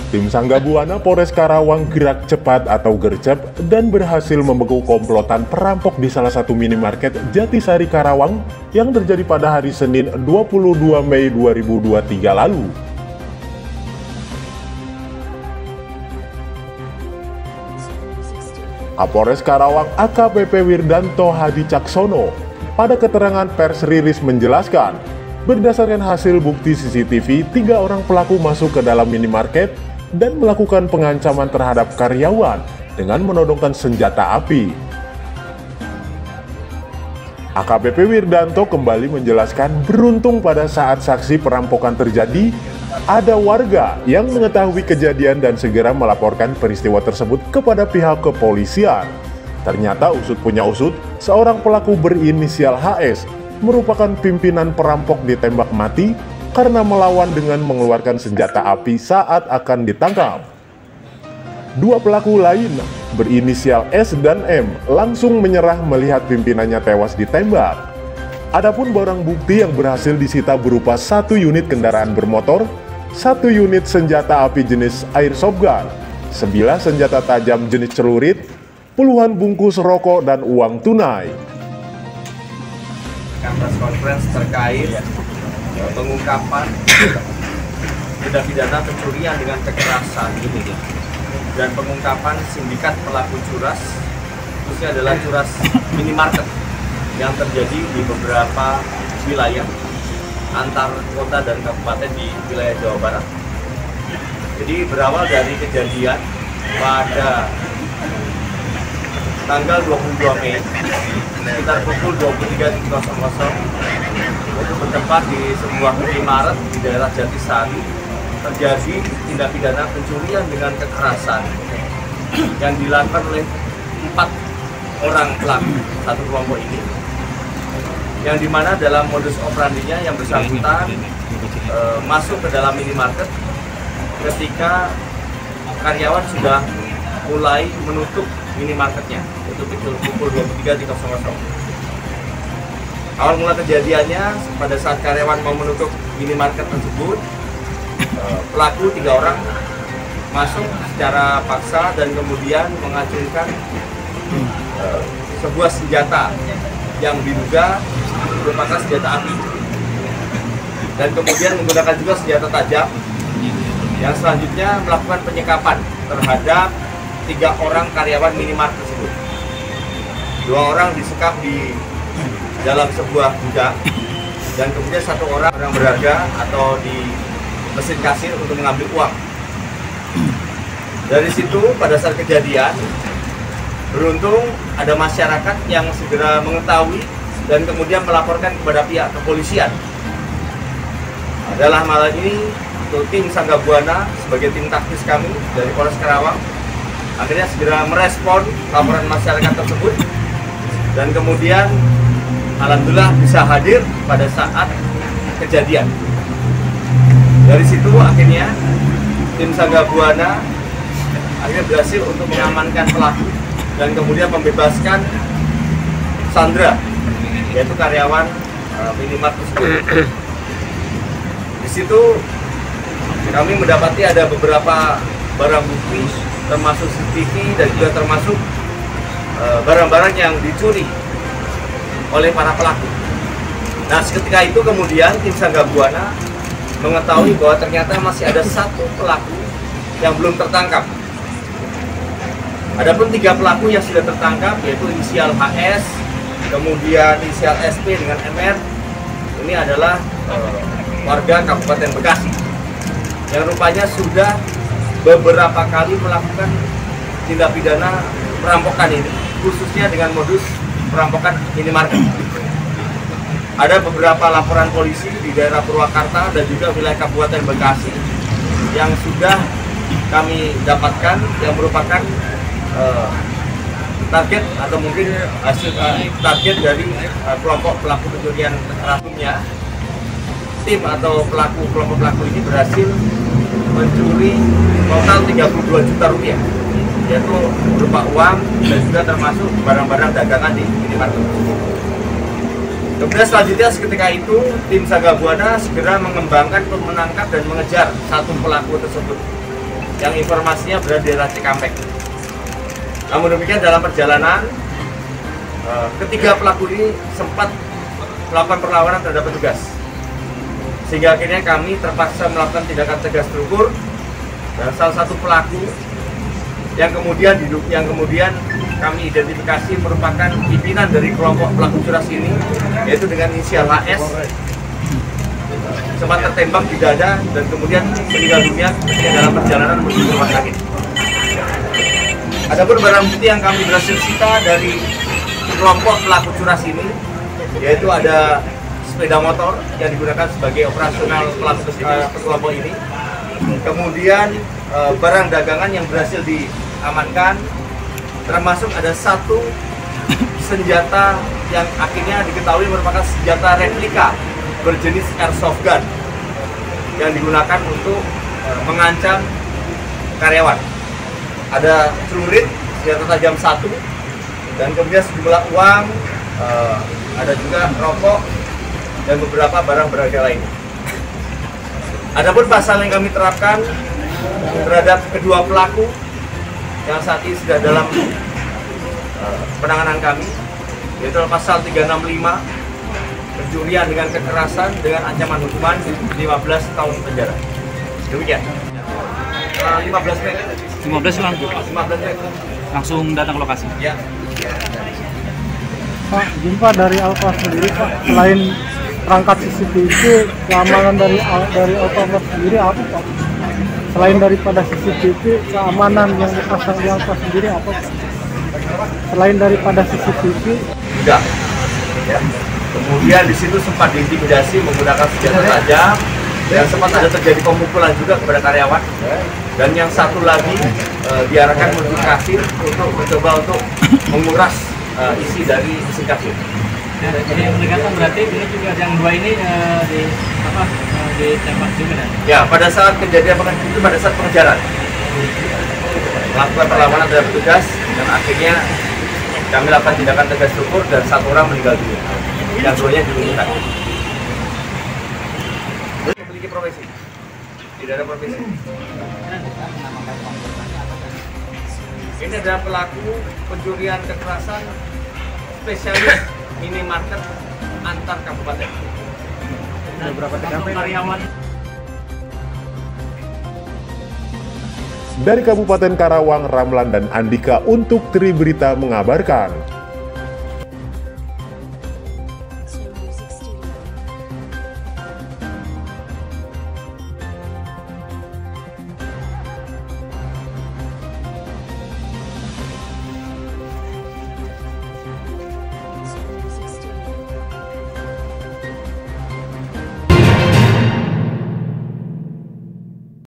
Tim Sangga Buana Polres Karawang gerak cepat atau gercep dan berhasil membekuk komplotan perampok di salah satu minimarket Jatisari Karawang yang terjadi pada hari Senin 22 Mei 2023 lalu. Kapolres Karawang AKBP Wirdanto Hadi Caksono pada keterangan pers rilis menjelaskan, berdasarkan hasil bukti CCTV, 3 orang pelaku masuk ke dalam minimarket dan melakukan pengancaman terhadap karyawan dengan menodongkan senjata api. AKBP Wirdanto kembali menjelaskan, beruntung pada saat saksi perampokan terjadi, ada warga yang mengetahui kejadian dan segera melaporkan peristiwa tersebut kepada pihak kepolisian. Ternyata usut punya usut, seorang pelaku berinisial HS merupakan pimpinan perampok ditembak mati karena melawan dengan mengeluarkan senjata api saat akan ditangkap. 2 pelaku lain berinisial S dan M langsung menyerah melihat pimpinannya tewas ditembak. Adapun barang bukti yang berhasil disita berupa 1 unit kendaraan bermotor, 1 unit senjata api jenis airsoft gun, 9 senjata tajam jenis celurit, puluhan bungkus rokok, dan uang tunai. Press conference terkait pengungkapan tindak pidana pencurian dengan kekerasan dan pengungkapan sindikat pelaku curas, khususnya adalah curas minimarket yang terjadi di beberapa wilayah antar kota dan kabupaten di wilayah Jawa Barat. Jadi berawal dari kejadian pada tanggal 22 Mei sekitar pukul 23.00 itu bertempat di sebuah minimarket di daerah Jatisari terjadi tindak pidana pencurian dengan kekerasan yang dilakukan oleh 4 orang pelaku satu kelompok ini, yang dimana dalam modus operandinya yang bersangkutan masuk ke dalam minimarket ketika karyawan sudah mulai menutup minimarketnya, itu pukul 23.00. Awal mula kejadiannya pada saat karyawan mau menutup minimarket tersebut, pelaku 3 orang masuk secara paksa dan kemudian mengacungkan sebuah senjata yang diduga merupakan senjata api, dan kemudian menggunakan juga senjata tajam yang selanjutnya melakukan penyekapan terhadap 3 orang karyawan minimarket tersebut. 2 orang disekap di dalam sebuah gudang dan kemudian 1 orang berharga atau di mesin kasir untuk mengambil uang. Dari situ pada saat kejadian, beruntung ada masyarakat yang segera mengetahui dan kemudian melaporkan kepada pihak kepolisian. Adalah malam ini untuk tim Sangga Buana sebagai tim taktis kami dari Polres Karawang akhirnya segera merespon laporan masyarakat tersebut dan kemudian alhamdulillah bisa hadir pada saat kejadian. Dari situ akhirnya tim Sangga Buana akhirnya berhasil untuk mengamankan pelaku dan kemudian membebaskan Sandra, yaitu karyawan minimarket tersebut. Di situ kami mendapati ada beberapa barang bukti termasuk CCTV dan juga termasuk barang-barang yang dicuri oleh para pelaku. Nah, seketika itu kemudian tim Sangga Buana mengetahui bahwa ternyata masih ada 1 pelaku yang belum tertangkap. Adapun 3 pelaku yang sudah tertangkap, yaitu inisial HS, kemudian inisial SP dengan MR, ini adalah warga Kabupaten Bekasi yang rupanya sudah beberapa kali melakukan tindak pidana perampokan ini, khususnya dengan modus perampokan minimarket. Ada beberapa laporan polisi di daerah Purwakarta dan juga wilayah Kabupaten Bekasi yang sudah kami dapatkan yang merupakan target atau mungkin hasil target dari kelompok pelaku pencurian kekerasannya. Tim atau kelompok pelaku ini berhasil mencuri total 32 juta rupiah, yaitu berupa uang dan juga termasuk barang-barang dagangan di minimarket. Kemudian selanjutnya seketika itu tim Sangga Buana segera mengembangkan untuk menangkap dan mengejar 1 pelaku tersebut. yang informasinya berada di daerah Cikampek. Namun demikian dalam perjalanan ketiga pelaku ini sempat melakukan perlawanan terhadap petugas, sehingga akhirnya kami terpaksa melakukan tindakan tegas terukur. Dan salah satu pelaku yang kemudian kami identifikasi merupakan pimpinan dari kelompok pelaku curas ini, yaitu dengan inisial HS, sempat tertembak di dada dan kemudian meninggal dunia ketika dalam perjalanan menuju rumah sakit. Adapun barang bukti yang kami berhasil sita dari kelompok pelaku curas ini, yaitu ada sepeda motor yang digunakan sebagai operasional pelaku kelompok ini, kemudian barang dagangan yang berhasil diamankan, termasuk ada satu senjata yang akhirnya diketahui merupakan senjata replika berjenis airsoft gun yang digunakan untuk mengancam karyawan. Ada celurit, senjata tajam satu, dan kemudian sejumlah uang, ada juga rokok dan beberapa barang berharga lain. Adapun pasal yang kami terapkan terhadap kedua pelaku yang saat ini sudah dalam penanganan kami, yaitu pasal 365 pencurian dengan kekerasan dengan ancaman hukuman 15 tahun penjara. Demikian. 15 menit. 15 langsung datang ke lokasi. Ya. Pak, jumpa dari Alfa sendiri, Pak, selain perangkat CCTV, keamanan dari Alfa sendiri apa, Pak? Selain daripada CCTV, keamanan yang dipasang di Alfa sendiri apa, Pak? Selain daripada CCTV, tidak. Ya. Kemudian di situ sempat diintimidasi menggunakan senjata tajam dan sempat ada terjadi pemukulan juga kepada karyawan. Dan yang satu lagi diarahkan menuju kasir untuk mencoba untuk menguras isi dari mesin kasir. Jadi yang pendekatan berarti ini juga yang dua ini ditembak juga kan? Ya, pada saat kejadian itu pada saat pengejaran melakukan perlawanan terhadap petugas dan akhirnya kami lakukan tindakan tegas terukur dan satu orang meninggal dunia. Yang duanya dilumpuhkan. Memiliki profesi, tidak ada profesi. Ini adalah pelaku pencurian kekerasan spesialis minimarket antar kabupaten. Ada berapa karyawan? Dari Kabupaten Karawang, Ramlan dan Andika untuk Tri Berita mengabarkan.